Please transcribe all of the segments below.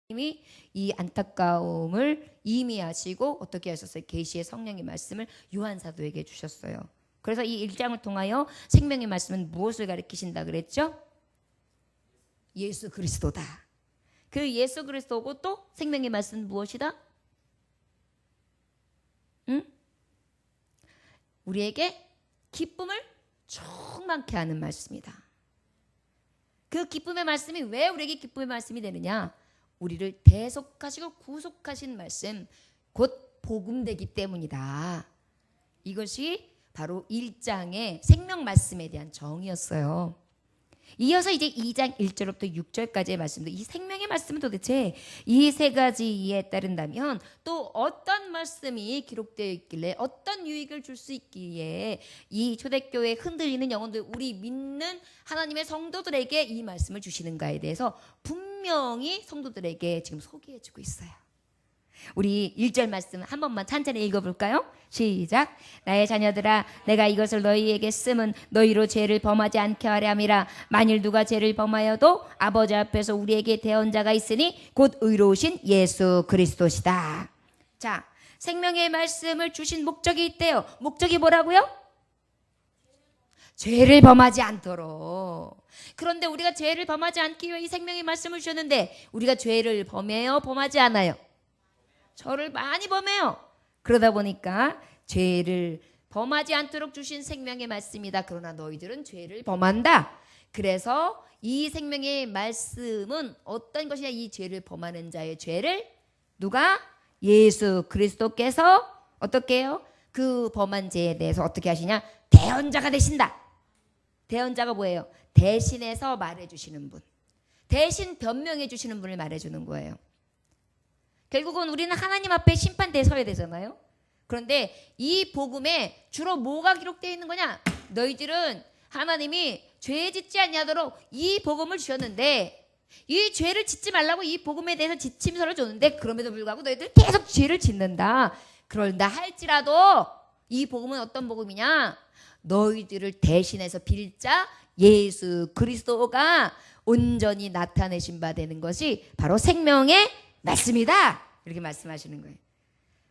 하나님이 이 안타까움을 이미하시고 어떻게 하셨어요? 계시의 성령의 말씀을 요한 사도에게 주셨어요. 그래서 이 1장을 통하여 생명의 말씀은 무엇을 가리키신다 그랬죠? 예수 그리스도다. 그 예수 그리스도고 또 생명의 말씀은 무엇이다? 우리에게 기쁨을 충만케 하는 말씀이다. 그 기쁨의 말씀이 왜 우리에게 기쁨의 말씀이 되느냐? 우리를 대속하시고 구속하신 말씀, 곧 복음되기 때문이다. 이것이 바로 1장의 생명 말씀에 대한 정의였어요. 이어서 이제 2장 1절부터 6절까지의 말씀도, 이 생명의 말씀은 도대체 이 세 가지에 따른다면 또 어떤 말씀이 기록되어 있길래 어떤 유익을 줄 수 있기에 이 초대교회에 흔들리는 영혼들, 우리 믿는 하나님의 성도들에게 이 말씀을 주시는가에 대해서 분명히 성도들에게 지금 소개해주고 있어요. 우리 1절 말씀 한 번만 천천히 읽어볼까요? 시작. 나의 자녀들아, 내가 이것을 너희에게 쓰면 너희로 죄를 범하지 않게 하려 함이라. 만일 누가 죄를 범하여도 아버지 앞에서 우리에게 대언자가 있으니 곧 의로우신 예수 그리스도시다. 자, 생명의 말씀을 주신 목적이 있대요. 목적이 뭐라고요? 죄를 범하지 않도록. 그런데 우리가 죄를 범하지 않기 위해 이 생명의 말씀을 주셨는데 우리가 죄를 범해요? 범하지 않아요? 저를 많이 범해요. 그러다 보니까 죄를 범하지 않도록 주신 생명의 말씀이다. 그러나 너희들은 죄를 범한다. 그래서 이 생명의 말씀은 어떤 것이냐? 이 죄를 범하는 자의 죄를 누가? 예수 그리스도께서 어떻게 해요? 그 범한 죄에 대해서 어떻게 하시냐? 대언자가 되신다. 대언자가 뭐예요? 대신해서 말해주시는 분. 대신 변명해 주시는 분을 말해주는 거예요. 결국은 우리는 하나님 앞에 심판대에 서야 되잖아요. 그런데 이 복음에 주로 뭐가 기록되어 있는 거냐? 너희들은 하나님이 죄 짓지 아니하도록 이 복음을 주셨는데 이 죄를 짓지 말라고 이 복음에 대해서 지침서를 줬는데 그럼에도 불구하고 너희들 계속 죄를 짓는다. 그런다 할지라도 이 복음은 어떤 복음이냐? 너희들을 대신해서 빌 자 예수 그리스도가 온전히 나타내신 바 되는 것이 바로 생명의 말씀이다. 이렇게 말씀하시는 거예요.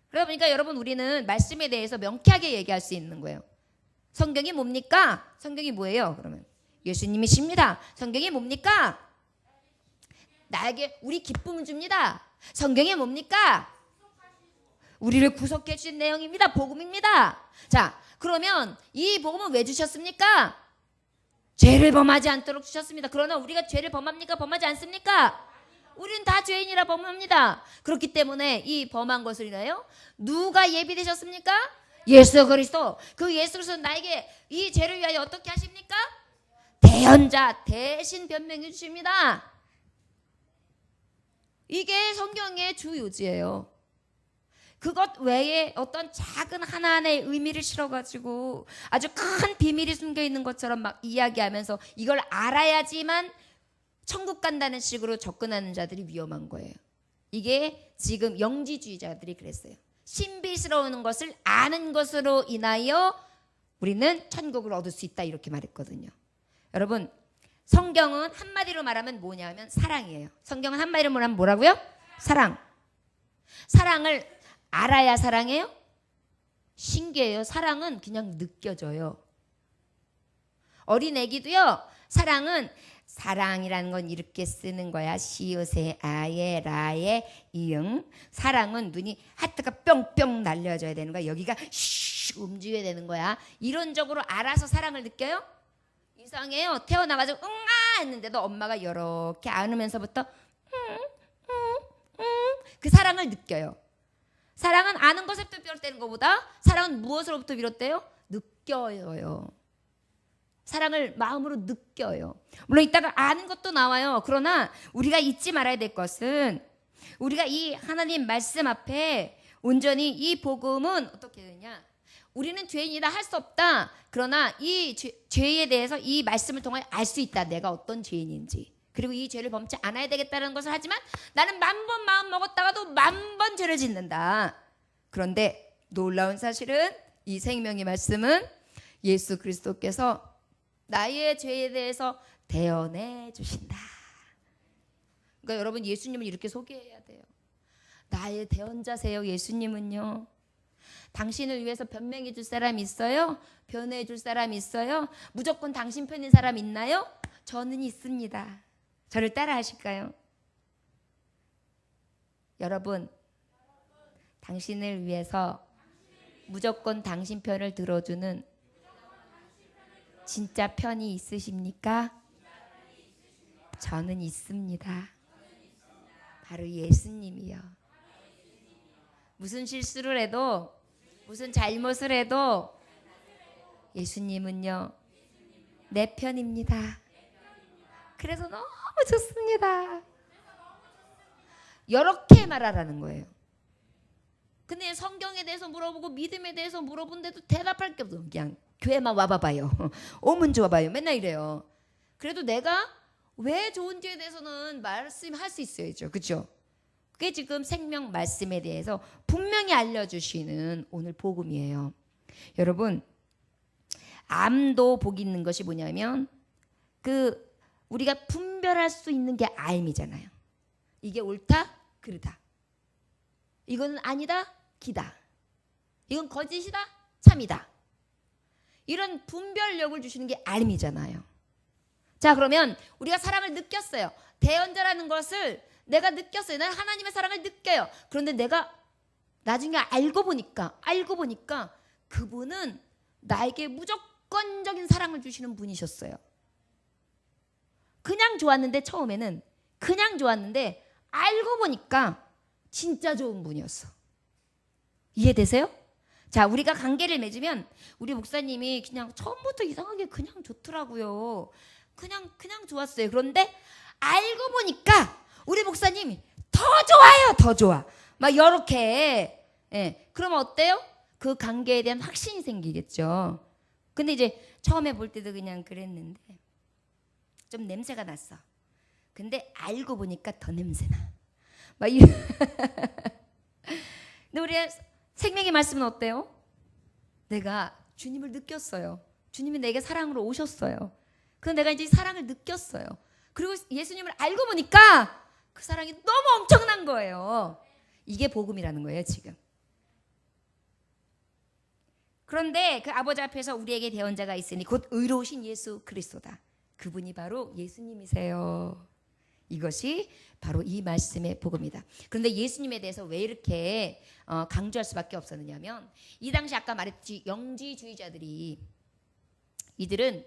그러다 보니까 여러분, 우리는 말씀에 대해서 명쾌하게 얘기할 수 있는 거예요. 성경이 뭡니까? 성경이 뭐예요? 그러면 예수님이십니다. 성경이 뭡니까? 나에게 우리 기쁨을 줍니다. 성경이 뭡니까? 우리를 구속해 주신 내용입니다. 복음입니다. 자, 그러면 이 복음은 왜 주셨습니까? 죄를 범하지 않도록 주셨습니다. 그러나 우리가 죄를 범합니까? 범하지 않습니까? 우리는 다 죄인이라 범합니다. 그렇기 때문에 이 범한 것을 인하여 누가 예비되셨습니까? 예수 그리스도. 그 예수 그리스도 나에게 이 죄를 위하여 어떻게 하십니까? 대언자, 대신 변명해 주십니다. 이게 성경의 주 요지예요. 그것 외에 어떤 작은 하나하나의 의미를 실어가지고 아주 큰 비밀이 숨겨있는 것처럼 막 이야기하면서 이걸 알아야지만 천국 간다는 식으로 접근하는 자들이 위험한 거예요. 이게 지금 영지주의자들이 그랬어요. 신비스러운 것을 아는 것으로 인하여 우리는 천국을 얻을 수 있다, 이렇게 말했거든요. 여러분, 성경은 한마디로 말하면 뭐냐 하면 사랑이에요. 성경은 한마디로 말하면 뭐라고요? 사랑. 사랑을 알아야 사랑해요? 신기해요. 사랑은 그냥 느껴져요. 어린 애기도요, 사랑은 사랑이라는 건 이렇게 쓰는 거야. 시옷에 아에 라에 이응. 사랑은 눈이 하트가 뿅뿅 날려져야 되는 거야. 여기가 슉 움직여야 되는 거야. 이론적으로 알아서 사랑을 느껴요? 이상해요. 태어나가지고 응아 했는데도 엄마가 이렇게 안으면서부터 그 사랑을 느껴요. 사랑은 아는 것에부터 비롯되는 것보다 사랑은 무엇으로부터 비롯돼요? 느껴요. 사랑을 마음으로 느껴요. 물론 이따가 아는 것도 나와요. 그러나 우리가 잊지 말아야 될 것은 우리가 이 하나님 말씀 앞에 온전히 이 복음은 어떻게 되느냐? 우리는 죄인이다, 할 수 없다. 그러나 이 죄에 대해서 이 말씀을 통해 알 수 있다. 내가 어떤 죄인인지. 그리고 이 죄를 범치 않아야 되겠다는 것을 하지만 나는 10,000번 마음 먹었다가도 10,000번 죄를 짓는다. 그런데 놀라운 사실은 이 생명의 말씀은 예수 그리스도께서 나의 죄에 대해서 대언해 주신다. 그러니까 여러분 예수님을 이렇게 소개해야 돼요. 나의 대언자세요. 예수님은요. 당신을 위해서 변명해 줄 사람 있어요? 변호해 줄 사람 있어요? 무조건 당신 편인 사람 있나요? 저는 있습니다. 저를 따라 하실까요? 여러분, 당신을 위해서 무조건 당신 편을 들어주는 진짜 편이 있으십니까? 저는 있습니다. 바로 예수님이요. 무슨 실수를 해도 무슨 잘못을 해도 예수님은요 내 편입니다. 그래서 너무 좋습니다. 이렇게 말하라는 거예요. 근데 성경에 대해서 물어보고 믿음에 대해서 물어본데도 대답할 게 없어. 그냥 교회만 와봐봐요. 오면 좋아봐요. 맨날 이래요. 그래도 내가 왜 좋은지에 대해서는 말씀할 수 있어야죠. 그렇죠? 그게 지금 생명 말씀에 대해서 분명히 알려주시는 오늘 복음이에요. 여러분, 암도 복이 있는 것이 뭐냐면 우리가 분별할 수 있는 게 암이잖아요. 이게 옳다, 그르다. 이건 아니다, 기다. 이건 거짓이다, 참이다. 이런 분별력을 주시는 게 암이잖아요. 자, 그러면 우리가 사랑을 느꼈어요. 대언자라는 것을 내가 느꼈어요. 난 하나님의 사랑을 느껴요. 그런데 내가 나중에 알고 보니까 그분은 나에게 무조건적인 사랑을 주시는 분이셨어요. 그냥 좋았는데 처음에는 그냥 좋았는데 알고 보니까 진짜 좋은 분이었어. 이해되세요? 자, 우리가 관계를 맺으면 우리 목사님이 그냥 처음부터 이상하게 그냥 좋더라고요. 그냥 좋았어요. 그런데 알고 보니까 우리 목사님이 더 좋아요. 더 좋아. 막 이렇게. 예. 그러면 어때요? 그 관계에 대한 확신이 생기겠죠. 근데 이제 처음에 볼 때도 그냥 그랬는데 좀 냄새가 났어. 근데 알고 보니까 더 냄새나. 막 이런. 근데 우리의 생명의 말씀은 어때요? 내가 주님을 느꼈어요. 주님이 내게 사랑으로 오셨어요. 그래서 내가 이제 사랑을 느꼈어요. 그리고 예수님을 알고 보니까 그 사랑이 너무 엄청난 거예요. 이게 복음이라는 거예요, 지금. 그런데 그 아버지 앞에서 우리에게 대언자가 있으니 곧 의로우신 예수 그리스도다. 그분이 바로 예수님이세요. 이것이 바로 이 말씀의 복음이다. 그런데 예수님에 대해서 왜 이렇게 강조할 수밖에 없었느냐면 이 당시 아까 말했지 영지주의자들이 이들은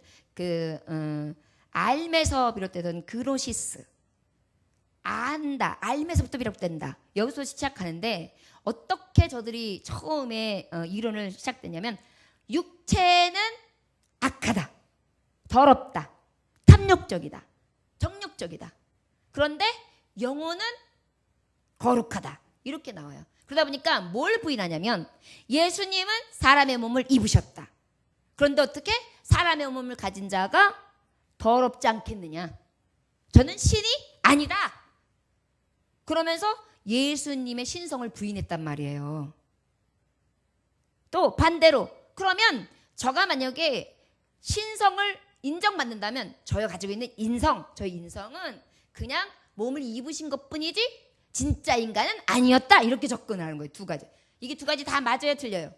알에서 비롯되던 그노시스 안다 알에서부터 비롯된다 여기서 시작하는데 어떻게 저들이 처음에 이론을 시작됐냐면 육체는 악하다 더럽다 탐욕적이다 정욕적이다 그런데 영혼은 거룩하다 이렇게 나와요. 그러다 보니까 뭘 부인하냐면 예수님은 사람의 몸을 입으셨다. 그런데 어떻게 사람의 몸을 가진 자가 더럽지 않겠느냐. 저는 신이 아니다. 그러면서 예수님의 신성을 부인했단 말이에요. 또 반대로 그러면 저가 만약에 신성을 인정받는다면 저가 가지고 있는 저희 인성은 그냥 몸을 입으신 것뿐이지 진짜 인간은 아니었다. 이렇게 접근하는 거예요. 두 가지. 이게 두 가지 다 맞아요? 틀려요?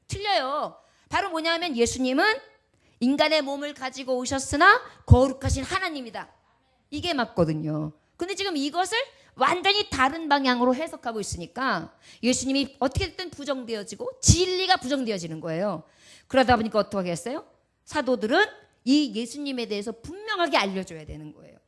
틀려요. 바로 뭐냐면 예수님은 인간의 몸을 가지고 오셨으나 거룩하신 하나님이다. 이게 맞거든요. 근데 지금 이것을 완전히 다른 방향으로 해석하고 있으니까 예수님이 어떻게 됐든 부정되어지고 진리가 부정되어지는 거예요. 그러다 보니까 어떻게 하겠어요? 사도들은 이 예수님에 대해서 분명하게 알려줘야 되는 거예요.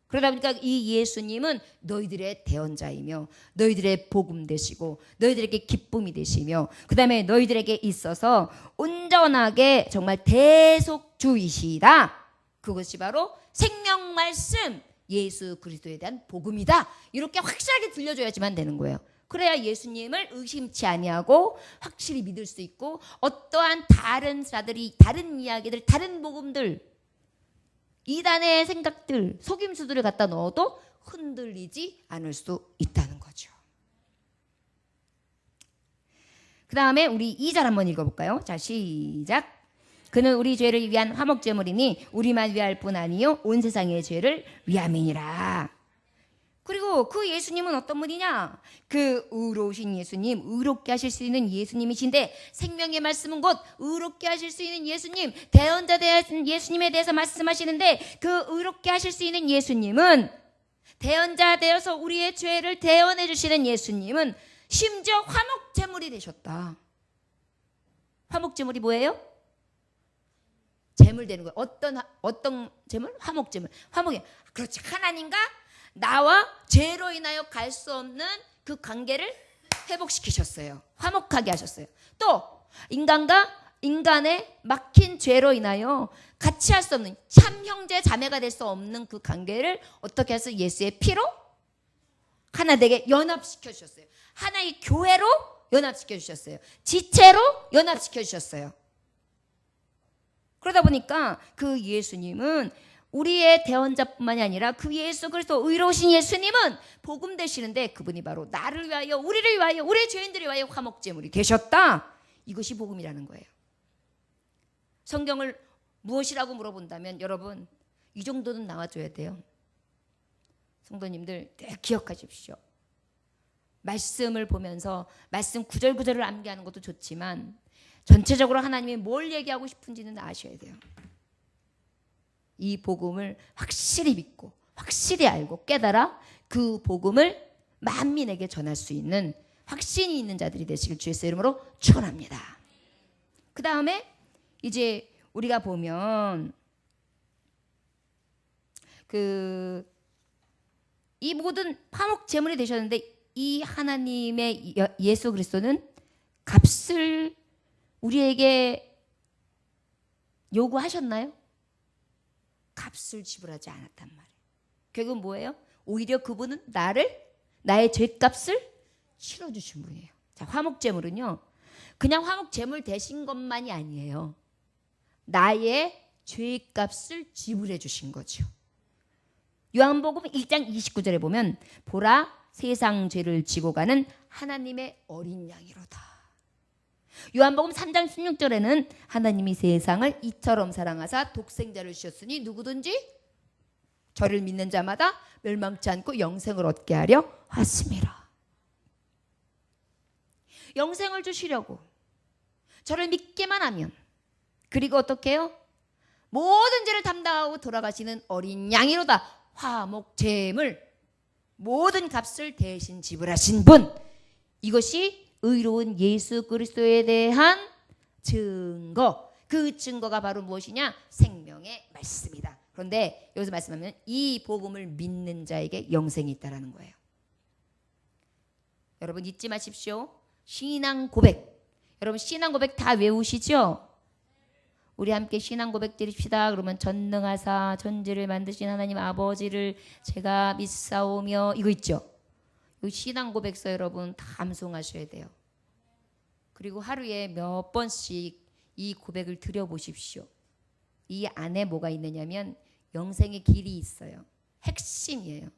그러다 보니까 이 예수님은 너희들의 대언자이며 너희들의 복음 되시고 너희들에게 기쁨이 되시며 그 다음에 너희들에게 있어서 온전하게 정말 대속주이시다. 그것이 바로 생명 말씀 예수 그리스도에 대한 복음이다. 이렇게 확실하게 들려줘야지만 되는 거예요. 그래야 예수님을 의심치 아니하고 확실히 믿을 수 있고 어떠한 다른 자들이 다른 이야기들 다른 복음들 이단의 생각들 속임수들을 갖다 넣어도 흔들리지 않을 수 있다는 거죠. 그 다음에 우리 2절 한번 읽어볼까요? 자 시작. 그는 우리 죄를 위한 화목제물이니 우리만 위할 뿐 아니요 온 세상의 죄를 위함이니라. 그리고 그 예수님은 어떤 분이냐? 그 의로우신 예수님, 의롭게 하실 수 있는 예수님이신데 생명의 말씀은 곧 의롭게 하실 수 있는 예수님, 대언자 대한 예수님에 대해서 말씀하시는데 그 의롭게 하실 수 있는 예수님은 대언자 되어서 우리의 죄를 대언해 주시는 예수님은 심지어 화목제물이 되셨다. 화목제물이 뭐예요? 제물 되는 거예요. 어떤 제물? 화목제물. 화목이. 그렇지. 하나님과 나와 죄로 인하여 갈 수 없는 그 관계를 회복시키셨어요. 화목하게 하셨어요. 또 인간과 인간의 막힌 죄로 인하여 같이 할 수 없는 참 형제 자매가 될 수 없는 그 관계를 어떻게 해서 예수의 피로 하나 되게 연합시켜 주셨어요. 하나의 교회로 연합시켜 주셨어요. 지체로 연합시켜 주셨어요. 그러다 보니까 그 예수님은 우리의 대언자뿐만이 아니라 그 예수 그리스도 의로우신 예수님은 복음 되시는데 그분이 바로 나를 위하여 우리를 위하여 우리 죄인들을 위하여 화목제물이 되셨다. 이것이 복음이라는 거예요. 성경을 무엇이라고 물어본다면 여러분 이 정도는 나와줘야 돼요. 성도님들 기억하십시오. 말씀을 보면서 말씀 구절구절을 암기하는 것도 좋지만 전체적으로 하나님이 뭘 얘기하고 싶은지는 아셔야 돼요. 이 복음을 확실히 믿고 확실히 알고 깨달아 그 복음을 만민에게 전할 수 있는 확신이 있는 자들이 되시길 주의 이름으로 축원합니다. 그 다음에 이제 우리가 보면 이 모든 화목 제물이 되셨는데 이 하나님의 예수 그리스도는 값을 우리에게 요구하셨나요? 값을 지불하지 않았단 말이에요. 결국은 뭐예요? 오히려 그분은 나의 죄값을 치러주신 분이에요. 자, 화목제물은요, 그냥 화목제물 되신 것만이 아니에요. 나의 죄값을 지불해 주신 거죠. 요한복음 1장 29절에 보면 보라 세상 죄를 지고 가는 하나님의 어린 양이로다. 요한복음 3장 16절에는 하나님이 세상을 이처럼 사랑하사 독생자를 주셨으니 누구든지 저를 믿는 자마다 멸망치 않고 영생을 얻게 하려 하심이라. 영생을 주시려고 저를 믿기만 하면, 그리고 어떻게 해요? 모든 죄를 담당하고 돌아가시는 어린 양이로다. 화목제물 모든 값을 대신 지불하신 분, 이것이 의로운 예수 그리스도에 대한 증거. 그 증거가 바로 무엇이냐? 생명의 말씀이다. 그런데 여기서 말씀하면 이 복음을 믿는 자에게 영생이 있다라는 거예요. 여러분 잊지 마십시오. 신앙 고백. 여러분 신앙 고백 다 외우시죠? 우리 함께 신앙 고백 드립시다. 그러면 전능하사 천지를 만드신 하나님 아버지를 제가 믿사오며, 이거 있죠? 이 신앙 고백서 여러분 다 암송하셔야 돼요. 그리고 하루에 몇 번씩 이 고백을 드려보십시오. 이 안에 뭐가 있느냐면 영생의 길이 있어요. 핵심이에요.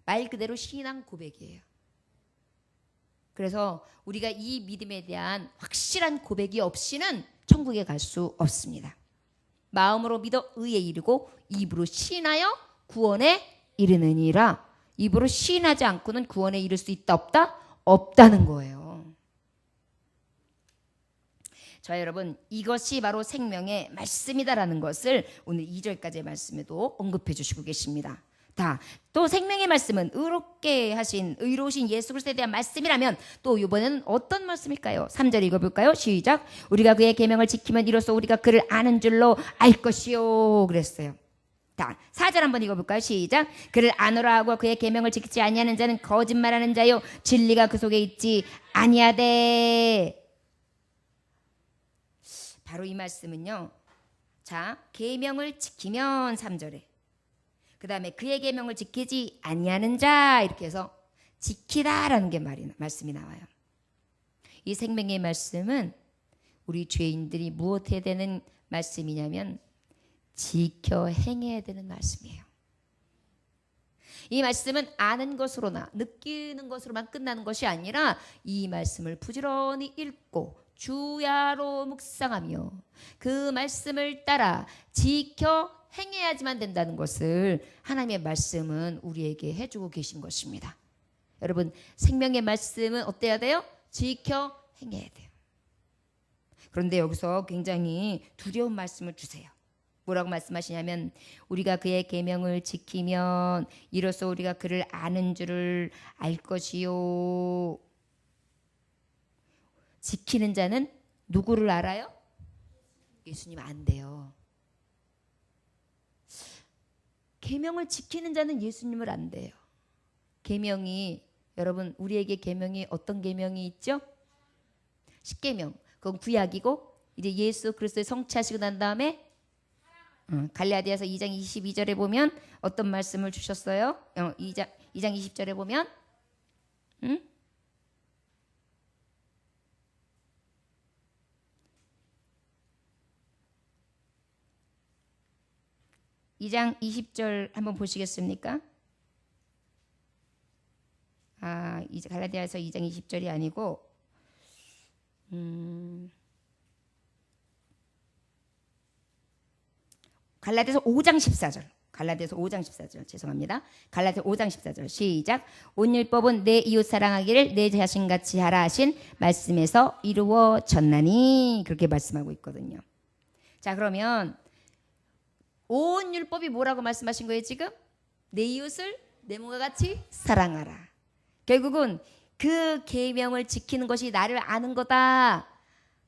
말 그대로 신앙 고백이에요. 그래서 우리가 이 믿음에 대한 확실한 고백이 없이는 천국에 갈 수 없습니다. 마음으로 믿어 의에 이르고 입으로 시인하여 구원에 이르느니라. 입으로 시인하지 않고는 구원에 이를 수 있다 없다? 없다는 거예요. 자, 여러분 이것이 바로 생명의 말씀이다라는 것을 오늘 2절까지의 말씀에도 언급해 주시고 계십니다. 또 생명의 말씀은 의롭게 하신 의로우신 예수 그리스도에 대한 말씀이라면 또 이번에는 어떤 말씀일까요? 3절 읽어볼까요? 시작. 우리가 그의 계명을 지키면 이로써 우리가 그를 아는 줄로 알 것이요 그랬어요. 4절 한번 읽어볼까요? 시작. 그를 아노라 하고 그의 계명을 지키지 아니하는 자는 거짓말하는 자요 진리가 그 속에 있지 아니하되. 바로 이 말씀은요, 자, 계명을 지키면 3절에, 그 다음에 그의 계명을 지키지 아니하는 자, 이렇게 해서 지키다라는 게 말씀이 나와요. 이 생명의 말씀은 우리 죄인들이 무엇 해야 되는 말씀이냐면 지켜 행해야 되는 말씀이에요. 이 말씀은 아는 것으로나 느끼는 것으로만 끝나는 것이 아니라 이 말씀을 부지런히 읽고 주야로 묵상하며 그 말씀을 따라 지켜 행해야지만 된다는 것을 하나님의 말씀은 우리에게 해주고 계신 것입니다. 여러분, 생명의 말씀은 어때야 돼요? 지켜 행해야 돼요. 그런데 여기서 굉장히 두려운 말씀을 주세요. 뭐라고 말씀하시냐면 우리가 그의 계명을 지키면 이로써 우리가 그를 아는 줄을 알 것이요. 지키는 자는 누구를 알아요? 예수님 안 돼요. 계명을 지키는 자는 예수님을 안 돼요. 계명이 여러분 우리에게 계명이 어떤 계명이 있죠? 십계명. 그건 구약이고 이제 예수 그리스도의 성취하시고 난 다음에 갈라디아서 2장 22절에 보면 어떤 말씀을 주셨어요? 2장 20절에 보면 2장 20절 한번 보시겠습니까? 이제 갈라디아서 2장 20절이 아니고 갈라디아서 5장 14절. 갈라디아서 5장 14절. 죄송합니다. 갈라디아서 5장 14절. 시작. 온 율법은 내 이웃 사랑하기를 내 자신같이 하라 하신 말씀에서 이루어졌나니 그렇게 말씀하고 있거든요. 자, 그러면 온 율법이 뭐라고 말씀하신 거예요, 지금? 내 이웃을 내 몸과 같이 사랑하라. 결국은 그 계명을 지키는 것이 나를 아는 거다.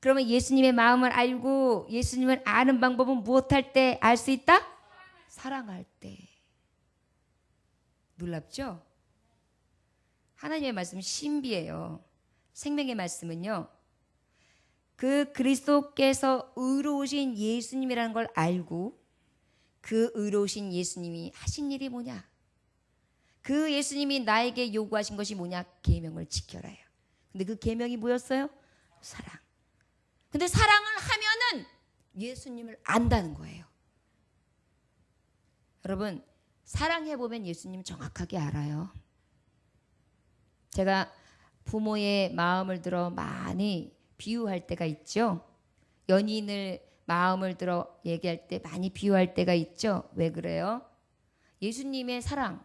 그러면 예수님의 마음을 알고 예수님을 아는 방법은 무엇할 때 알 수 있다? 사랑할 때. 놀랍죠? 하나님의 말씀은 신비예요. 생명의 말씀은요. 그 그리스도께서 의로우신 예수님이라는 걸 알고 그 의로우신 예수님이 하신 일이 뭐냐? 그 예수님이 나에게 요구하신 것이 뭐냐? 계명을 지켜라요. 근데 그 계명이 뭐였어요? 사랑. 근데 사랑을 하면은 예수님을 안다는 거예요. 여러분, 사랑해보면 예수님 정확하게 알아요. 제가 부모의 마음을 들어 많이 비유할 때가 있죠. 연인을 마음을 들어 얘기할 때 많이 비유할 때가 있죠. 왜 그래요? 예수님의 사랑,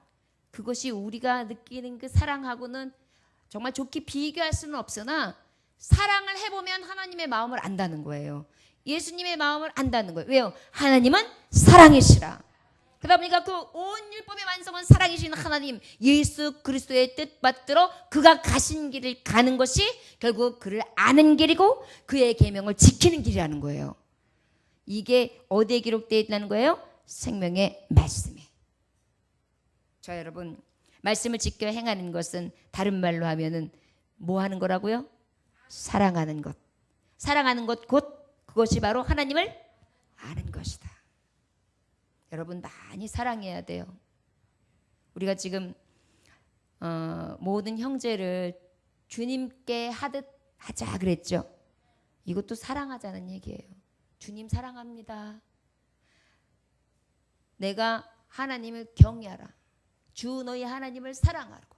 그것이 우리가 느끼는 그 사랑하고는 정말 좋게 비교할 수는 없으나 사랑을 해보면 하나님의 마음을 안다는 거예요. 예수님의 마음을 안다는 거예요. 왜요? 하나님은 사랑이시라. 그러다 보니까 그 온 율법의 완성은 사랑이신 하나님 예수 그리스도의 뜻 받들어 그가 가신 길을 가는 것이 결국 그를 아는 길이고 그의 계명을 지키는 길이라는 거예요. 이게 어디에 기록되어 있다는 거예요? 생명의 말씀에. 자, 여러분, 말씀을 지켜 행하는 것은 다른 말로 하면은 뭐 하는 거라고요? 사랑하는 것. 사랑하는 것 곧 그것이 바로 하나님을 아는 것이다. 여러분 많이 사랑해야 돼요. 우리가 지금 모든 형제를 주님께 하듯 하자 그랬죠. 이것도 사랑하자는 얘기예요. 주님 사랑합니다. 내가 하나님을 경외하라. 주 너희 하나님을 사랑하고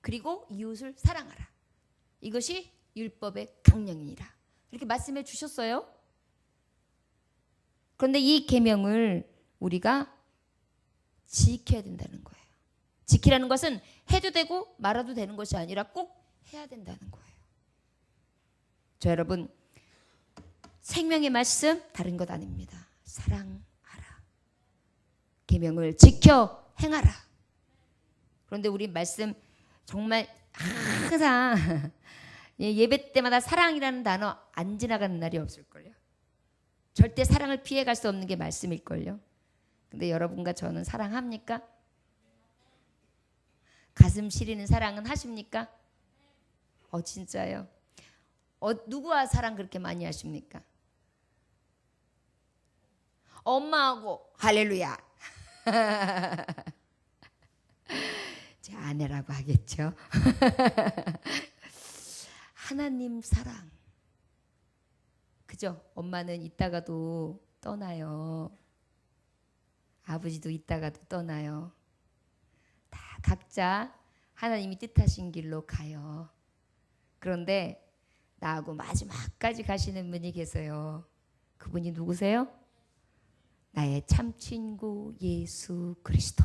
그리고 이웃을 사랑하라. 이것이 율법의 강령이니라. 이렇게 말씀해 주셨어요. 그런데 이 계명을 우리가 지켜야 된다는 거예요. 지키라는 것은 해도 되고 말아도 되는 것이 아니라 꼭 해야 된다는 거예요. 저 여러분, 생명의 말씀 다른 것 아닙니다. 사랑하라. 계명을 지켜 행하라. 그런데 우리 말씀 정말 항상 예배 때마다 사랑이라는 단어 안 지나가는 날이 없을걸요. 절대 사랑을 피해갈 수 없는 게 말씀일걸요. 근데 여러분과 저는 사랑합니까? 가슴 시리는 사랑은 하십니까? 진짜요? 누구와 사랑 그렇게 많이 하십니까? 엄마하고 할렐루야. 제 아내라고 하겠죠. 하나님 사랑. 그죠? 엄마는 있다가도 떠나요. 아버지도 있다가도 떠나요. 다 각자 하나님이 뜻하신 길로 가요. 그런데 나하고 마지막까지 가시는 분이 계세요. 그분이 누구세요? 나의 참 친구 예수 그리스도.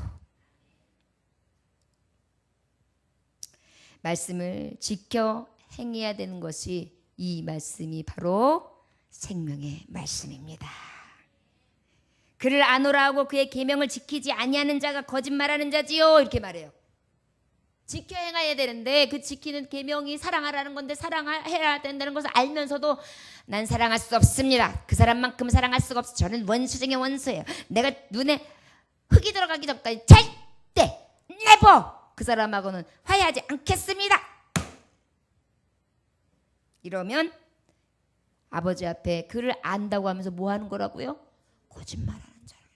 말씀을 지켜 행해야 되는 것이 이 말씀이 바로 생명의 말씀입니다. 그를 아노라 하고 그의 계명을 지키지 아니하는 자가 거짓말하는 자지요, 이렇게 말해요. 지켜 행해야 되는데 그 지키는 계명이 사랑하라는 건데 사랑해야 된다는 것을 알면서도 난 사랑할 수 없습니다. 그 사람만큼 사랑할 수가 없어. 저는 원수 중에 원수예요. 내가 눈에 흙이 들어가기 전까지 절대 never 그 사람하고는 화해하지 않겠습니다. 이러면 아버지 앞에 그를 안다고 하면서 뭐 하는 거라고요? 거짓말하는 자라고.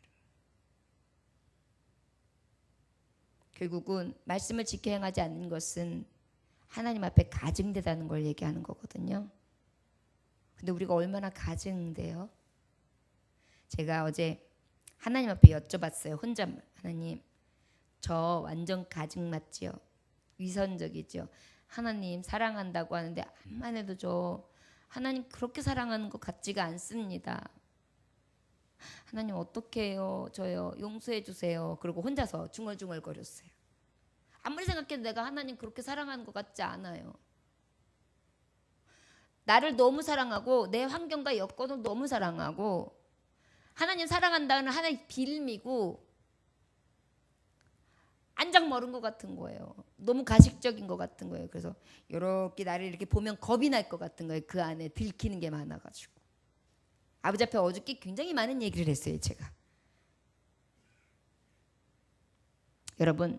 결국은 말씀을 지켜 행하지 않는 것은 하나님 앞에 가증되다는 걸 얘기하는 거거든요. 근데 우리가 얼마나 가증돼요? 제가 어제 하나님 앞에 여쭤봤어요. 혼자. 하나님, 저 완전 가증 맞지요? 위선적이죠? 하나님 사랑한다고 하는데 암만 해도 저 하나님 그렇게 사랑하는 것 같지가 않습니다. 하나님 어떻게 해요? 저요 용서해 주세요. 그리고 혼자서 중얼중얼거렸어요. 아무리 생각해도 내가 하나님 그렇게 사랑하는 것 같지 않아요. 나를 너무 사랑하고 내 환경과 여건을 너무 사랑하고 하나님 사랑한다는 하나의 빌미고 안장머른 것 같은 거예요. 너무 가식적인 것 같은 거예요. 그래서 이렇게 나를 이렇게 보면 겁이 날 것 같은 거예요. 그 안에 들키는 게 많아가지고. 아버지 앞에 어저께 굉장히 많은 얘기를 했어요. 제가. 여러분,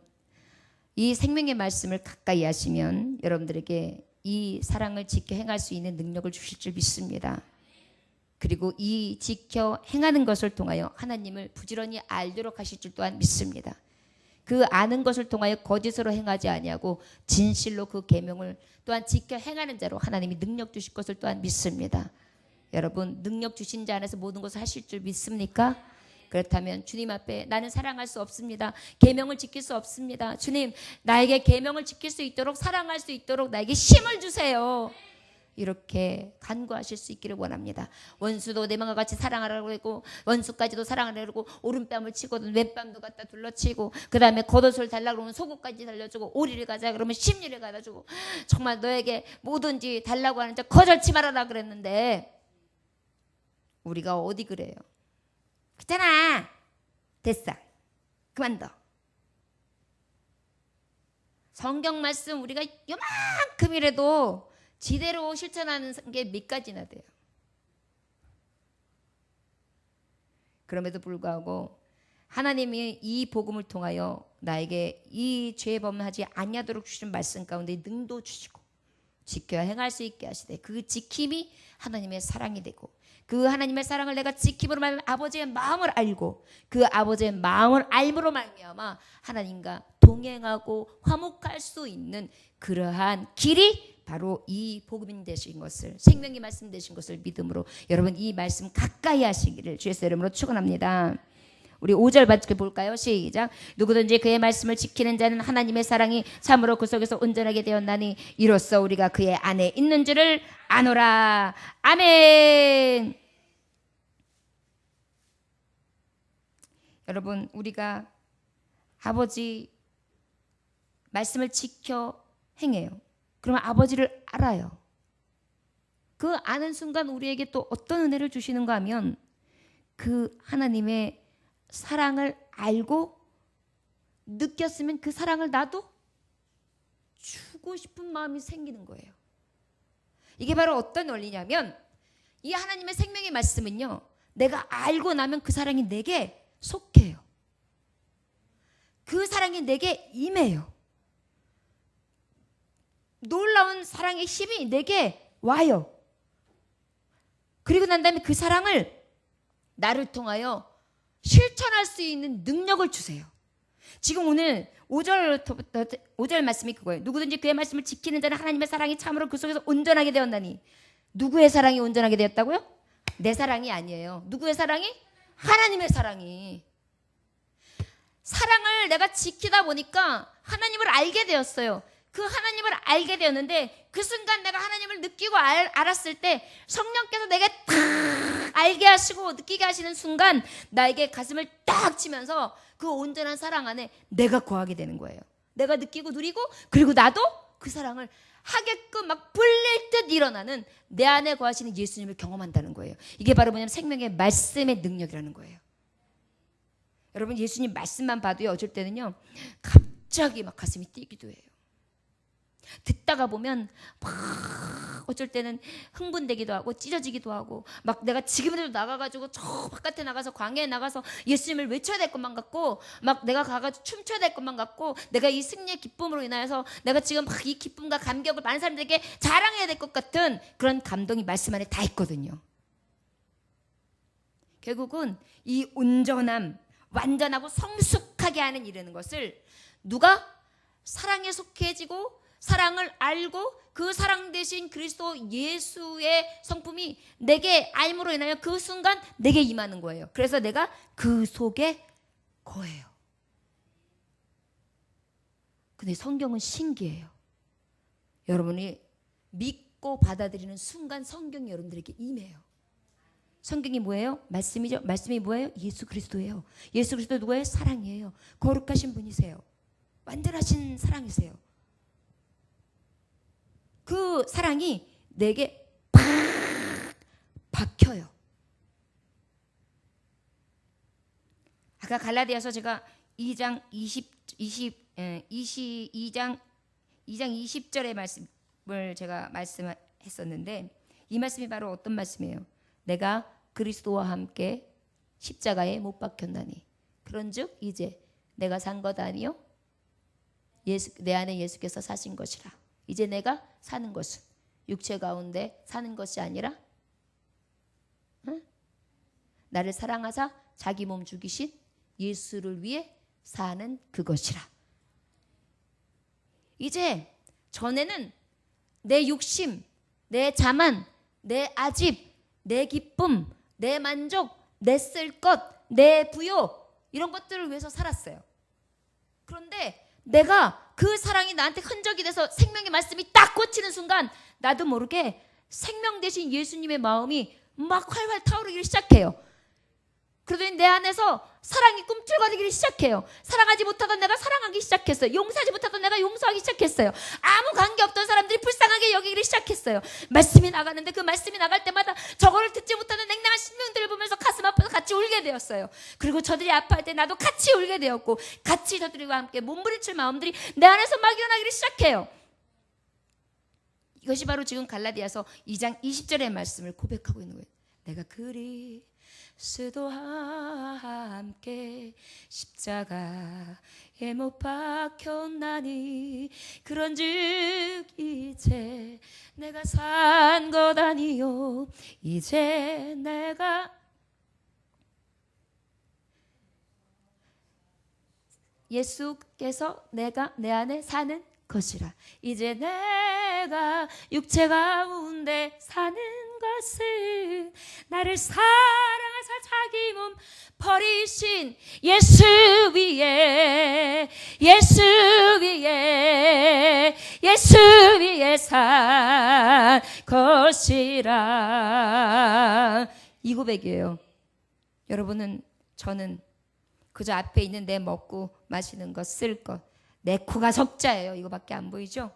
이 생명의 말씀을 가까이 하시면 여러분들에게 이 사랑을 지켜 행할 수 있는 능력을 주실 줄 믿습니다. 그리고 이 지켜 행하는 것을 통하여 하나님을 부지런히 알도록 하실 줄 또한 믿습니다. 그 아는 것을 통하여 거짓으로 행하지 아니하고 진실로 그 계명을 또한 지켜 행하는 자로 하나님이 능력 주실 것을 또한 믿습니다. 여러분, 능력 주신 자 안에서 모든 것을 하실 줄 믿습니까? 그렇다면 주님 앞에 나는 사랑할 수 없습니다. 계명을 지킬 수 없습니다. 주님, 나에게 계명을 지킬 수 있도록 사랑할 수 있도록 나에게 힘을 주세요. 이렇게 간구하실 수 있기를 원합니다. 원수도 내 마음과 같이 사랑하라고 하고 원수까지도 사랑하라고 하고 오른뺨을 치고도 왼뺨도 갖다 둘러치고 그 다음에 겉옷을 달라고 그러면 속옷까지 달려주고 오리를 가자 그러면 심리를 가져주고 정말 너에게 뭐든지 달라고 하는 자 거절치 말아라 그랬는데 우리가 어디 그래요? 그렇잖아. 됐어. 그만둬. 성경 말씀 우리가 요만큼이라도 지대로 실천하는 게 몇 가지나 돼요. 그럼에도 불구하고 하나님이 이 복음을 통하여 나에게 이 죄 범하지 아니하도록 주신 말씀 가운데 능도 주시고 지켜 행할 수 있게 하시되 그 지킴이 하나님의 사랑이 되고 그 하나님의 사랑을 내가 지킴으로 말하면 아버지의 마음을 알고 그 아버지의 마음을 알므로 말미암아 하나님과 동행하고 화목할 수 있는 그러한 길이 바로 이 복음이 되신 것을 생명의 말씀 되신 것을 믿음으로 여러분 이 말씀 가까이 하시기를 주의 이름으로 축원합니다. 우리 5절 같이 볼까요? 시작. 누구든지 그의 말씀을 지키는 자는 하나님의 사랑이 참으로 그 속에서 온전하게 되었나니 이로써 우리가 그의 안에 있는 줄을 아노라. 아멘. 여러분 우리가 아버지 말씀을 지켜 행해요. 그러면 아버지를 알아요. 그 아는 순간 우리에게 또 어떤 은혜를 주시는가 하면 그 하나님의 사랑을 알고 느꼈으면 그 사랑을 나도 주고 싶은 마음이 생기는 거예요. 이게 바로 어떤 원리냐면 이 하나님의 생명의 말씀은요. 내가 알고 나면 그 사랑이 내게 속해요. 그 사랑이 내게 임해요. 놀라운 사랑의 힘이 내게 와요. 그리고 난 다음에 그 사랑을 나를 통하여 실천할 수 있는 능력을 주세요. 지금 오늘 5절 말씀이 그거예요. 누구든지 그의 말씀을 지키는 자는 하나님의 사랑이 참으로 그 속에서 온전하게 되었나니. 누구의 사랑이 온전하게 되었다고요? 내 사랑이 아니에요. 누구의 사랑이? 하나님의 사랑이. 사랑을 내가 지키다 보니까 하나님을 알게 되었어요. 그 하나님을 알게 되었는데 그 순간 내가 하나님을 느끼고 알았을 때 성령께서 내게 탁 알게 하시고 느끼게 하시는 순간 나에게 가슴을 딱 치면서 그 온전한 사랑 안에 내가 거하게 되는 거예요. 내가 느끼고 누리고 그리고 나도 그 사랑을 하게끔 막 불릴 듯 일어나는 내 안에 거하시는 예수님을 경험한다는 거예요. 이게 바로 뭐냐면 생명의 말씀의 능력이라는 거예요. 여러분 예수님 말씀만 봐도요 어쩔 때는요 갑자기 막 가슴이 뛰기도 해요. 듣다가 보면 막 어쩔 때는 흥분되기도 하고 찢어지기도 하고 막 내가 지금이라도 나가가지고 저 바깥에 나가서 광야에 나가서 예수님을 외쳐야 될 것만 같고 막 내가 가가지고 춤춰야 될 것만 같고 내가 이 승리의 기쁨으로 인하여서 내가 지금 막 이 기쁨과 감격을 많은 사람들에게 자랑해야 될 것 같은 그런 감동이 말씀 안에 다 있거든요. 결국은 이 온전함 완전하고 성숙하게 하는 일이라는 것을 누가 사랑에 속해지고 사랑을 알고 그 사랑 대신 그리스도 예수의 성품이 내게 알므로 인하여 그 순간 내게 임하는 거예요. 그래서 내가 그 속에 거해요. 근데 성경은 신기해요. 여러분이 믿고 받아들이는 순간 성경이 여러분들에게 임해요. 성경이 뭐예요? 말씀이죠. 말씀이 뭐예요? 예수 그리스도예요. 예수 그리스도 누구예요? 사랑이에요. 거룩하신 분이세요. 완전하신 사랑이세요. 그 사랑이 내게 팍 박혀요. 아까 갈라디아서 제가 2장 20절의 말씀을 제가 말씀했었는데 이 말씀이 바로 어떤 말씀이에요? 내가 그리스도와 함께 십자가에 못 박혔나니 그런즉 이제 내가 산 것 아니요 내 안에 예수께서 사신 것이라. 이제 내가 사는 것은 육체 가운데 사는 것이 아니라 나를 사랑하사 자기 몸 죽이신 예수를 위해 사는 그것이라. 이제 전에는 내 욕심, 내 자만, 내 아집, 내 기쁨, 내 만족, 내 쓸 것, 내 부요 이런 것들을 위해서 살았어요. 그런데 내가 그 사랑이 나한테 흔적이 돼서 생명의 말씀이 딱 꽂히는 순간 나도 모르게 생명 대신 예수님의 마음이 막 활활 타오르기 시작해요. 그러더니 내 안에서 사랑이 꿈틀거리기 시작해요. 사랑하지 못하던 내가 사랑하기 시작했어요. 용서하지 못하던 내가 용서하기 시작했어요. 아무 관계없던 사람들이 불쌍하게 여기기 시작했어요. 말씀이 나가는데 그 말씀이 나갈 때마다 저거를 듣지 못하는 냉랭한 신명들을 보면서 가슴 아파서 같이 울게 되었어요. 그리고 저들이 아파할 때 나도 같이 울게 되었고 같이 저들과 함께 몸부림칠 마음들이 내 안에서 막 일어나기 시작해요. 이것이 바로 지금 갈라디아서 2장 20절의 말씀을 고백하고 있는 거예요. 내가 그리스도와 함께 십자가에 못 박혔나니 그런즉 이제 내가 산 것 아니요 이제 내가 예수께서 내가 내 안에 사는 것이라. 이제 내가 육체 가운데 사는 것은 나를 사랑하사 자기 몸 버리신 예수 위에 산 것이라. 이 고백이에요. 여러분은 저는 그저 앞에 있는 내 먹고 마시는 것 쓸 것 내 코가 적자예요. 이거밖에 안 보이죠?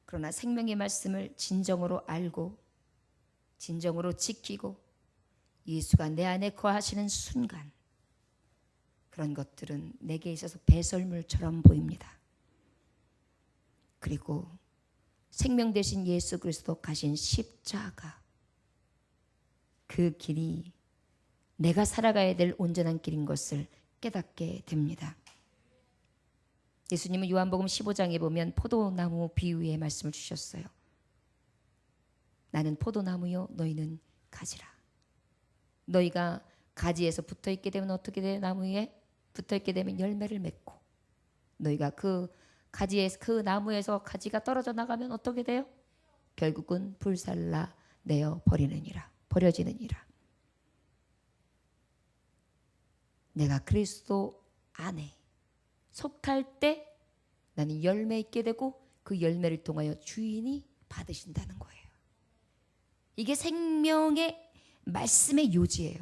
그러나 생명의 말씀을 진정으로 알고 진정으로 지키고 예수가 내 안에 거하시는 순간 그런 것들은 내게 있어서 배설물처럼 보입니다. 그리고 생명 되신 예수 그리스도 가신 십자가 그 길이 내가 살아가야 될 온전한 길인 것을 깨닫게 됩니다. 예수님은 요한복음 15장에 보면 포도나무 비유의 말씀을 주셨어요. 나는 포도나무요 너희는 가지라. 너희가 가지에서 붙어있게 되면 어떻게 돼요? 나무에 붙어있게 되면 열매를 맺고 너희가 그 가지에서 그 나무에서 가지가 떨어져 나가면 어떻게 돼요? 결국은 불살라 내어 버려지느니라. 내가 그리스도 안에 속할 때 나는 열매 있게 되고 그 열매를 통하여 주인이 받으신다는 거예요. 이게 생명의 말씀의 요지예요.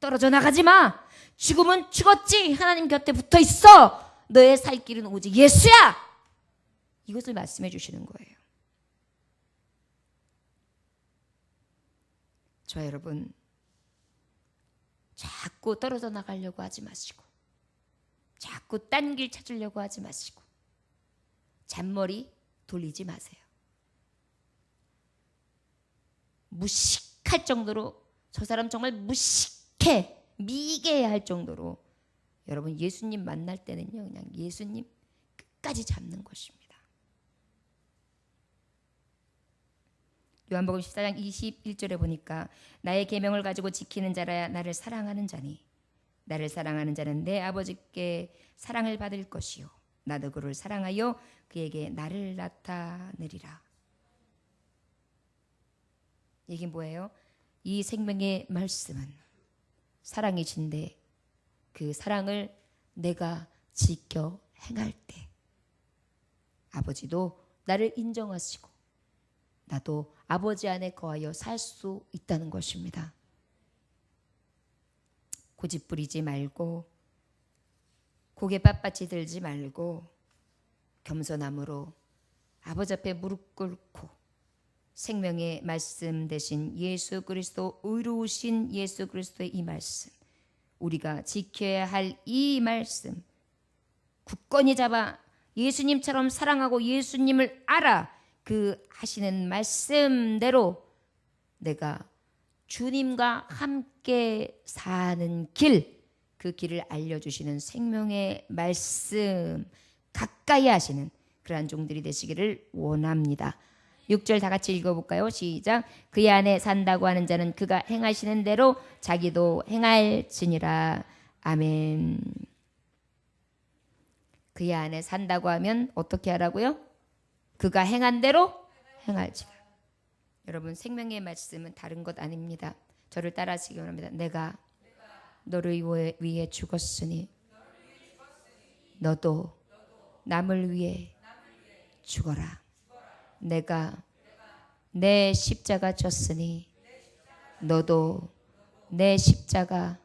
떨어져 나가지 마. 죽으면 죽었지. 하나님 곁에 붙어 있어. 너의 살 길은 오직 예수야. 이것을 말씀해 주시는 거예요. 저 여러분, 자꾸 떨어져 나가려고 하지 마시고, 자꾸 딴 길 찾으려고 하지 마시고, 잔머리 돌리지 마세요. 무식할 정도로, 저 사람 정말 무식해, 미개해 할 정도로 여러분 예수님 만날 때는요, 그냥 예수님 끝까지 잡는 것입니다. 요한복음 14장 21절에 보니까 나의 계명을 가지고 지키는 자라야 나를 사랑하는 자니 나를 사랑하는 자는 내 아버지께 사랑을 받을 것이요 나도 그를 사랑하여 그에게 나를 나타내리라. 이게 뭐예요? 이 생명의 말씀은 사랑이신데 그 사랑을 내가 지켜 행할 때 아버지도 나를 인정하시고 나도 아버지 안에 거하여 살 수 있다는 것입니다. 고집 부리지 말고 고개 빳빳이 들지 말고 겸손함으로 아버지 앞에 무릎 꿇고 생명의 말씀 대신 예수 그리스도, 의로우신 예수 그리스도의 이 말씀, 우리가 지켜야 할 이 말씀 굳건히 잡아 예수님처럼 사랑하고 예수님을 알아 그 하시는 말씀대로 내가 주님과 함께 사는 길, 그 길을 알려주시는 생명의 말씀 가까이 하시는 그러한 종들이 되시기를 원합니다. 6절 다 같이 읽어볼까요? 시작. 그의 안에 산다고 하는 자는 그가 행하시는 대로 자기도 행할지니라. 아멘. 그의 안에 산다고 하면 어떻게 하라고요? 그가 행한 대로 행할지라. 여러분 생명의 말씀은 다른 것 아닙니다. 저를 따라하시기 바랍니다. 내가 너를 위해 죽었으니 너도 남을 위해 죽어라. 내가 내 십자가 졌으니 너도 내 십자가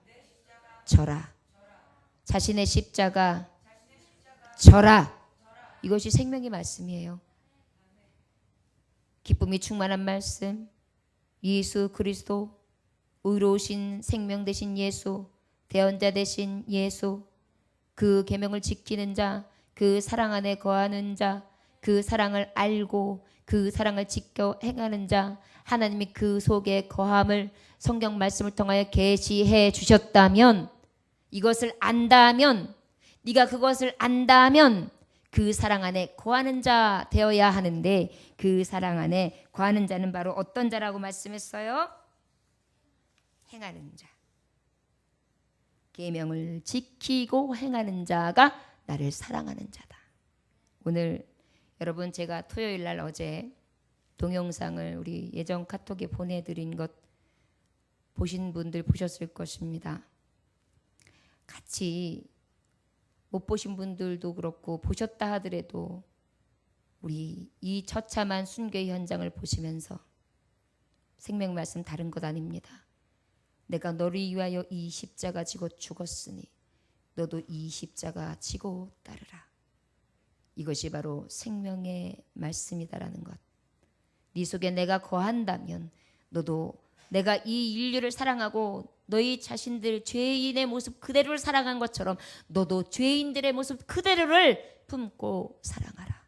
져라. 자신의 십자가 져라. 이것이 생명의 말씀이에요. 기쁨이 충만한 말씀, 예수 그리스도, 의로우신 생명 되신 예수, 대언자 되신 예수, 그 계명을 지키는 자, 그 사랑 안에 거하는 자, 그 사랑을 알고 그 사랑을 지켜 행하는 자, 하나님이 그 속에 거함을 성경 말씀을 통하여 계시해 주셨다면, 이것을 안다면, 네가 그것을 안다면 그 사랑 안에 거하는 자 되어야 하는데, 그 사랑 안에 거하는 자는 바로 어떤 자라고 말씀했어요? 행하는 자. 계명을 지키고 행하는 자가 나를 사랑하는 자다. 오늘 여러분 제가 토요일 날 어제 동영상을 우리 예전 카톡에 보내드린 것 보신 분들 보셨을 것입니다. 같이 못 보신 분들도 그렇고 보셨다 하더라도 우리 이 처참한 순교 현장을 보시면서 생명 말씀 다른 것 아닙니다. 내가 너를 위하여 이 십자가 지고 죽었으니 너도 이 십자가 지고 따르라. 이것이 바로 생명의 말씀이다라는 것. 네 속에 내가 거한다면 너도 내가 이 인류를 사랑하고 너희 자신들 죄인의 모습 그대로를 사랑한 것처럼 너도 죄인들의 모습 그대로를 품고 사랑하라.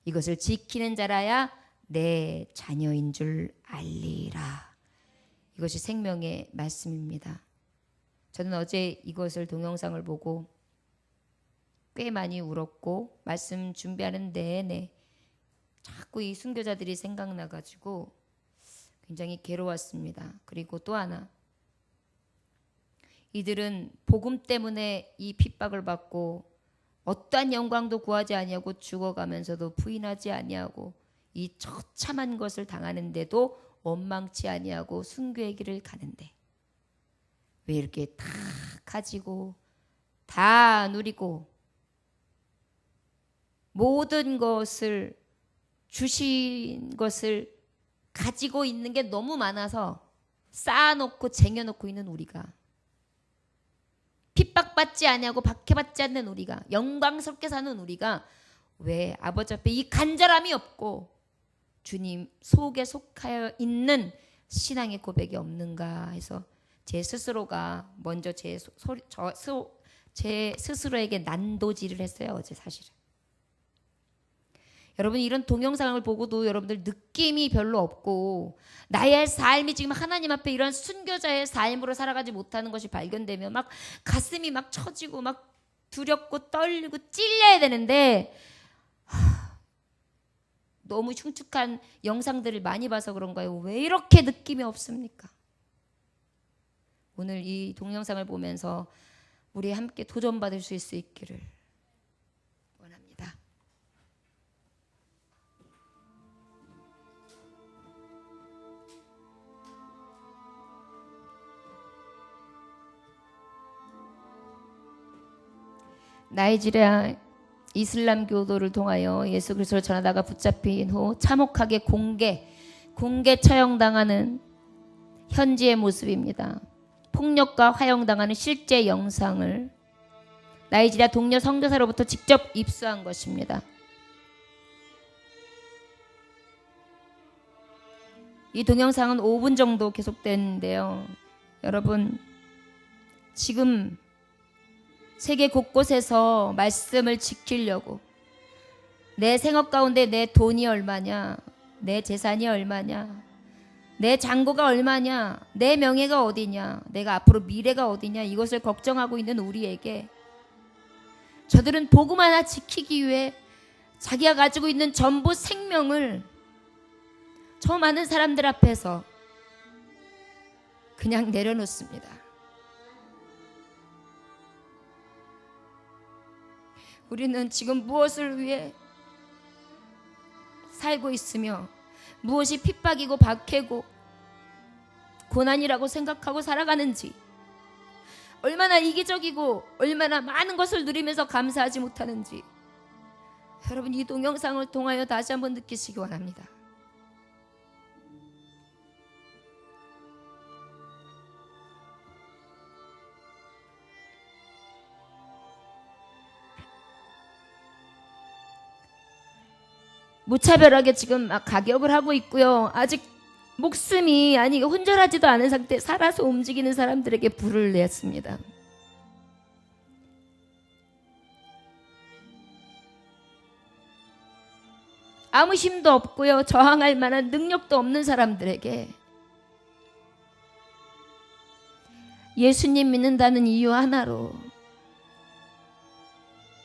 이것을 지키는 자라야 내 자녀인 줄 알리라. 이것이 생명의 말씀입니다. 저는 어제 이것을 동영상을 보고 꽤 많이 울었고 말씀 준비하는 내내 자꾸 이 순교자들이 생각나가지고 굉장히 괴로웠습니다. 그리고 또 하나, 이들은 복음 때문에 이 핍박을 받고 어떠한 영광도 구하지 아니하고 죽어가면서도 부인하지 아니하고 이 처참한 것을 당하는데도 원망치 아니하고 순교의 길을 가는데 왜 이렇게 다 가지고 다 누리고 모든 것을 주신 것을 가지고 있는 게 너무 많아서 쌓아놓고 쟁여놓고 있는 우리가, 핍박받지 아니하고 박해받지 않는 우리가, 영광스럽게 사는 우리가 왜 아버지 앞에 이 간절함이 없고 주님 속에 속하여 있는 신앙의 고백이 없는가 해서 제 스스로가 먼저 제 스스로에게 난도질을 했어요, 어제 사실은. 여러분, 이런 동영상을 보고도 여러분들 느낌이 별로 없고 나의 삶이 지금 하나님 앞에 이런 순교자의 삶으로 살아가지 못하는 것이 발견되면 막 가슴이 막 처지고 막 두렵고 떨리고 찔려야 되는데, 너무 흉측한 영상들을 많이 봐서 그런가요? 왜 이렇게 느낌이 없습니까? 오늘 이 동영상을 보면서 우리 함께 도전받을 수 있기를 원합니다. 나이지리아 이슬람 교도를 통하여 예수 그리스도를 전하다가 붙잡힌 후 참혹하게 공개 처형당하는 현지의 모습입니다. 폭력과 화형당하는 실제 영상을 나이지리아 동료 선교사로부터 직접 입수한 것입니다. 이 동영상은 5분 정도 계속되는데요. 여러분, 지금 세계 곳곳에서 말씀을 지키려고 내 생업 가운데 내 돈이 얼마냐, 내 재산이 얼마냐, 내 잔고가 얼마냐, 내 명예가 어디냐, 내가 앞으로 미래가 어디냐, 이것을 걱정하고 있는 우리에게 저들은 복음 하나 지키기 위해 자기가 가지고 있는 전부 생명을 저 많은 사람들 앞에서 그냥 내려놓습니다. 우리는 지금 무엇을 위해 살고 있으며 무엇이 핍박이고 박해고 고난이라고 생각하고 살아가는지, 얼마나 이기적이고 얼마나 많은 것을 누리면서 감사하지 못하는지, 여러분 이 동영상을 통하여 다시 한번 느끼시기 원합니다. 무차별하게 지금 막 가격을 하고 있고요. 아직 목숨이 혼절하지도 않은 상태 살아서 움직이는 사람들에게 불을 냈습니다. 아무 힘도 없고요. 저항할 만한 능력도 없는 사람들에게 예수님 믿는다는 이유 하나로,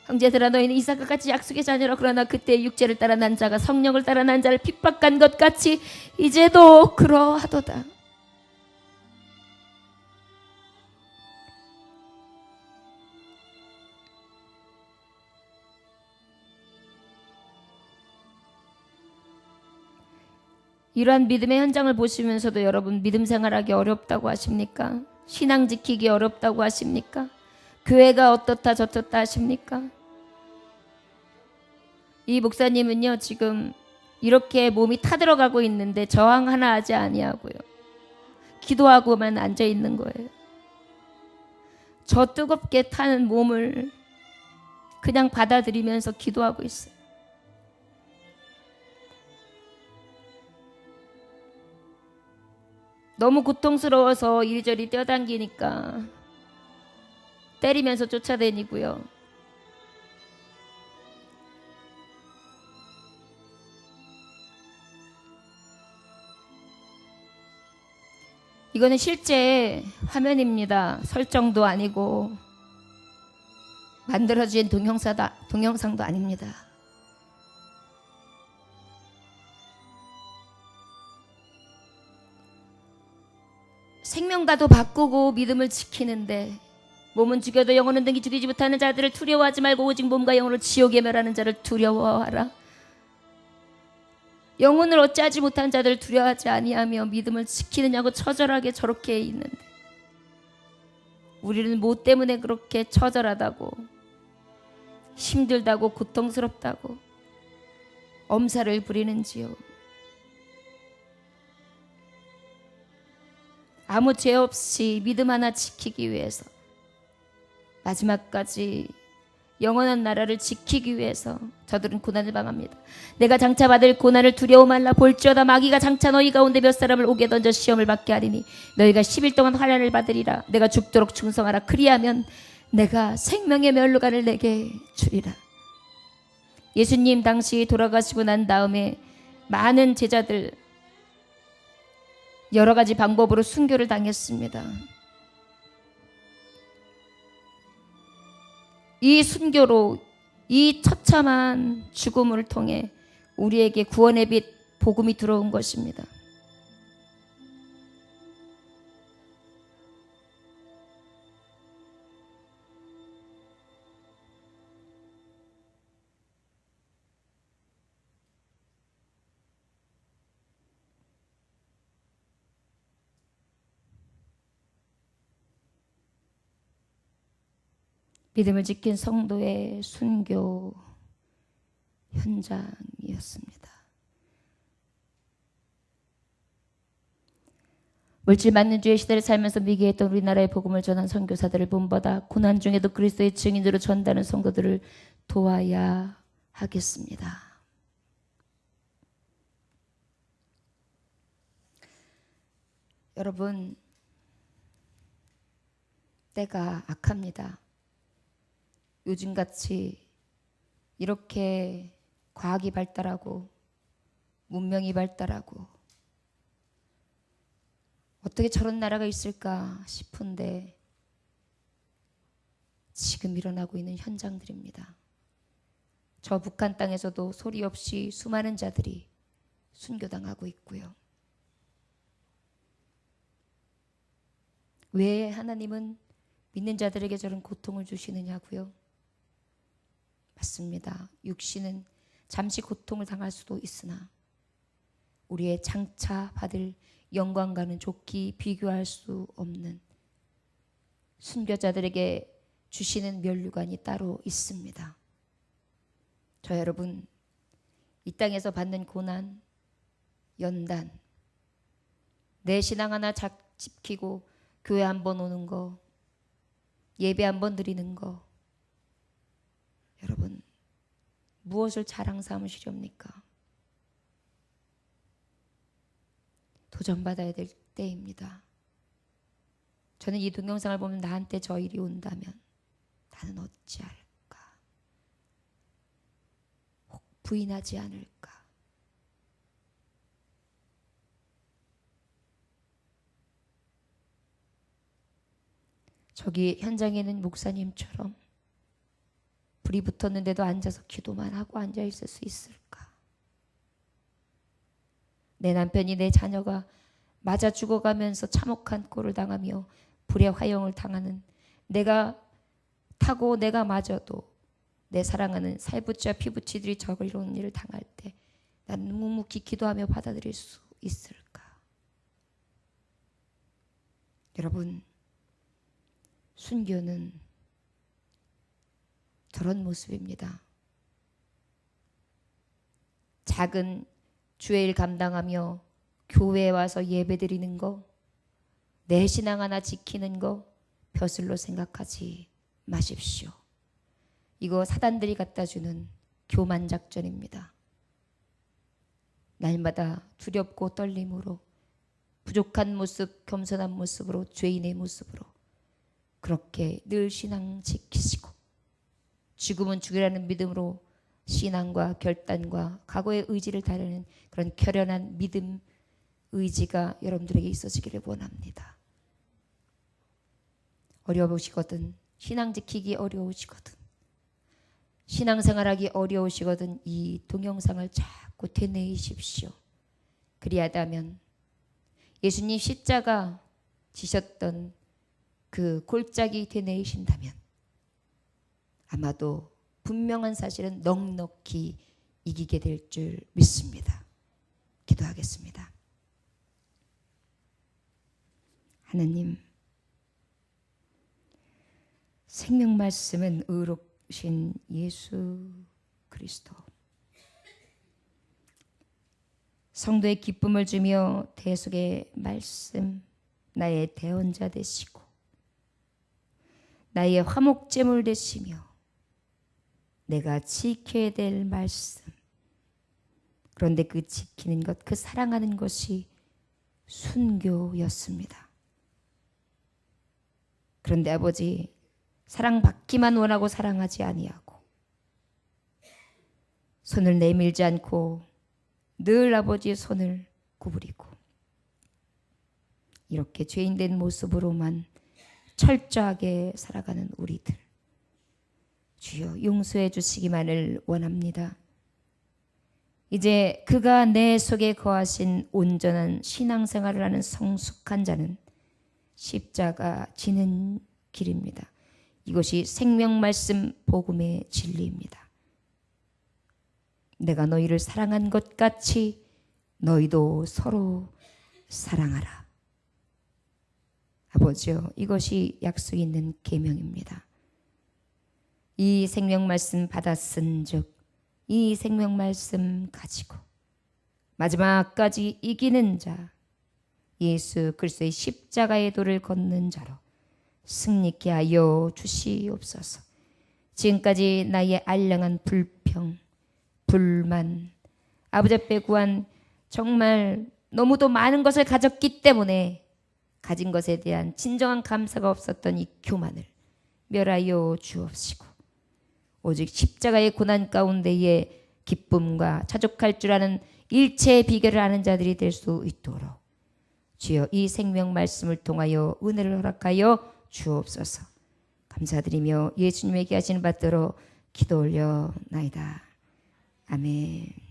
형제들아 너희는 이삭과 같이 약속의 자녀라. 그러나 그때 육체를 따라 난 자가 성령을 따라 난 자를 핍박한 것 같이 이제도 그러하도다. 이러한 믿음의 현장을 보시면서도 여러분 믿음 생활하기 어렵다고 하십니까? 신앙 지키기 어렵다고 하십니까? 교회가 어떻다 저떻다 하십니까? 이 목사님은요 지금 이렇게 몸이 타들어가고 있는데 저항 하나 하지 아니하고요, 기도하고만 앉아 있는 거예요. 저 뜨겁게 타는 몸을 그냥 받아들이면서 기도하고 있어요. 너무 고통스러워서 이리저리 뛰어당기니까 때리면서 쫓아다니고요. 이거는 실제 화면입니다. 설정도 아니고 만들어진 동영상도 아닙니다. 생명과도 바꾸고 믿음을 지키는데 몸은 죽여도 영혼은 등이 죽이지 못하는 자들을 두려워하지 말고 오직 몸과 영혼을 지옥에 멸하는 자를 두려워하라. 영혼을 어찌하지 못한 자들을 두려워하지 아니하며 믿음을 지키느냐고 처절하게 저렇게 있는데, 우리는 뭐 때문에 그렇게 처절하다고 힘들다고 고통스럽다고 엄살을 부리는지요. 아무 죄 없이 믿음 하나 지키기 위해서, 마지막까지 영원한 나라를 지키기 위해서 저들은 고난을 당합니다. 내가 장차 받을 고난을 두려워 말라. 볼지어다 마귀가 장차 너희 가운데 몇 사람을 옥에 던져 시험을 받게 하리니 너희가 10일 동안 환난을 받으리라. 내가 죽도록 충성하라. 그리하면 내가 생명의 면류관을 내게 주리라. 예수님 당시 돌아가시고 난 다음에 많은 제자들 여러 가지 방법으로 순교를 당했습니다. 이 순교로 이 처참한 죽음을 통해 우리에게 구원의 빛 복음이 들어온 것입니다. 믿음을 지킨 성도의 순교 현장이었습니다. 물질만능주의 시대를 살면서 미개했던 우리나라의 복음을 전한 선교사들을 본받아 고난 중에도 그리스도의 증인으로 전다는 성도들을 도와야 하겠습니다. 여러분, 때가 악합니다. 요즘같이 이렇게 과학이 발달하고 문명이 발달하고 어떻게 저런 나라가 있을까 싶은데 지금 일어나고 있는 현장들입니다. 저 북한 땅에서도 소리 없이 수많은 자들이 순교당하고 있고요. 왜 하나님은 믿는 자들에게 저런 고통을 주시느냐고요? 맞습니다. 육신은 잠시 고통을 당할 수도 있으나 우리의 장차 받을 영광과는 좋게 비교할 수 없는 순교자들에게 주시는 면류관이 따로 있습니다. 저 여러분, 이 땅에서 받는 고난, 연단, 내 신앙 하나 지키고 교회 한번 오는 거, 예배 한번 드리는 거, 여러분, 무엇을 자랑 삼으시렵니까? 도전받아야 될 때입니다. 저는 이 동영상을 보면 나한테 저 일이 온다면 나는 어찌할까? 혹 부인하지 않을까? 저기 현장에 있는 목사님처럼 불이 붙었는데도 앉아서 기도만 하고 앉아 있을 수 있을까? 내 남편이 내 자녀가 맞아 죽어가면서 참혹한 꼴을 당하며 불의 화형을 당하는 내가 타고 내가 맞아도 내 사랑하는 살부치와 피부치들이 저런 일을 당할 때 나는 묵묵히 기도하며 받아들일 수 있을까? 여러분, 순교는 저런 모습입니다. 작은 주의 일 감당하며 교회에 와서 예배드리는 거, 내 신앙 하나 지키는 거 벼슬로 생각하지 마십시오. 이거 사단들이 갖다 주는 교만 작전입니다. 날마다 두렵고 떨림으로 부족한 모습, 겸손한 모습으로, 죄인의 모습으로 그렇게 늘 신앙 지키시고 죽음은 죽이라는 믿음으로 신앙과 결단과 각오의 의지를 다루는 그런 결연한 믿음, 의지가 여러분들에게 있어지기를 원합니다. 어려우시거든, 신앙 지키기 어려우시거든, 신앙생활하기 어려우시거든 이 동영상을 자꾸 되뇌이십시오. 그리하다면 예수님 십자가 지셨던 그 골짜기 되뇌이신다면 아마도 분명한 사실은 넉넉히 이기게 될 줄 믿습니다. 기도하겠습니다. 하나님, 생명 말씀은 의롭신 예수 그리스도, 성도의 기쁨을 주며 대속의 말씀, 나의 대언자 되시고 나의 화목제물 되시며 내가 지켜야 될 말씀. 그런데 그 지키는 것, 그 사랑하는 것이 순교였습니다. 그런데 아버지, 사랑받기만 원하고 사랑하지 아니하고 손을 내밀지 않고 늘 아버지의 손을 구부리고 이렇게 죄인된 모습으로만 철저하게 살아가는 우리들, 주여 용서해 주시기만을 원합니다. 이제 그가 내 속에 거하신 온전한 신앙생활을 하는 성숙한 자는 십자가 지는 길입니다. 이것이 생명말씀 복음의 진리입니다. 내가 너희를 사랑한 것 같이 너희도 서로 사랑하라. 아버지요, 이것이 약속 있는 계명입니다. 이 생명말씀 받았은즉 이 생명말씀 가지고 마지막까지 이기는 자, 예수 그리스도의 십자가의 도를 걷는 자로 승리케 하여 주시옵소서. 지금까지 나의 알량한 불평, 불만, 아버지 앞에 구한 정말 너무도 많은 것을 가졌기 때문에 가진 것에 대한 진정한 감사가 없었던 이 교만을 멸하여 주옵시고 오직 십자가의 고난 가운데에 기쁨과 자족할 줄 아는 일체의 비결을 아는 자들이 될 수 있도록 주여 이 생명 말씀을 통하여 은혜를 허락하여 주옵소서. 감사드리며 예수님에게 하시는 받들어 기도 올려나이다. 아멘.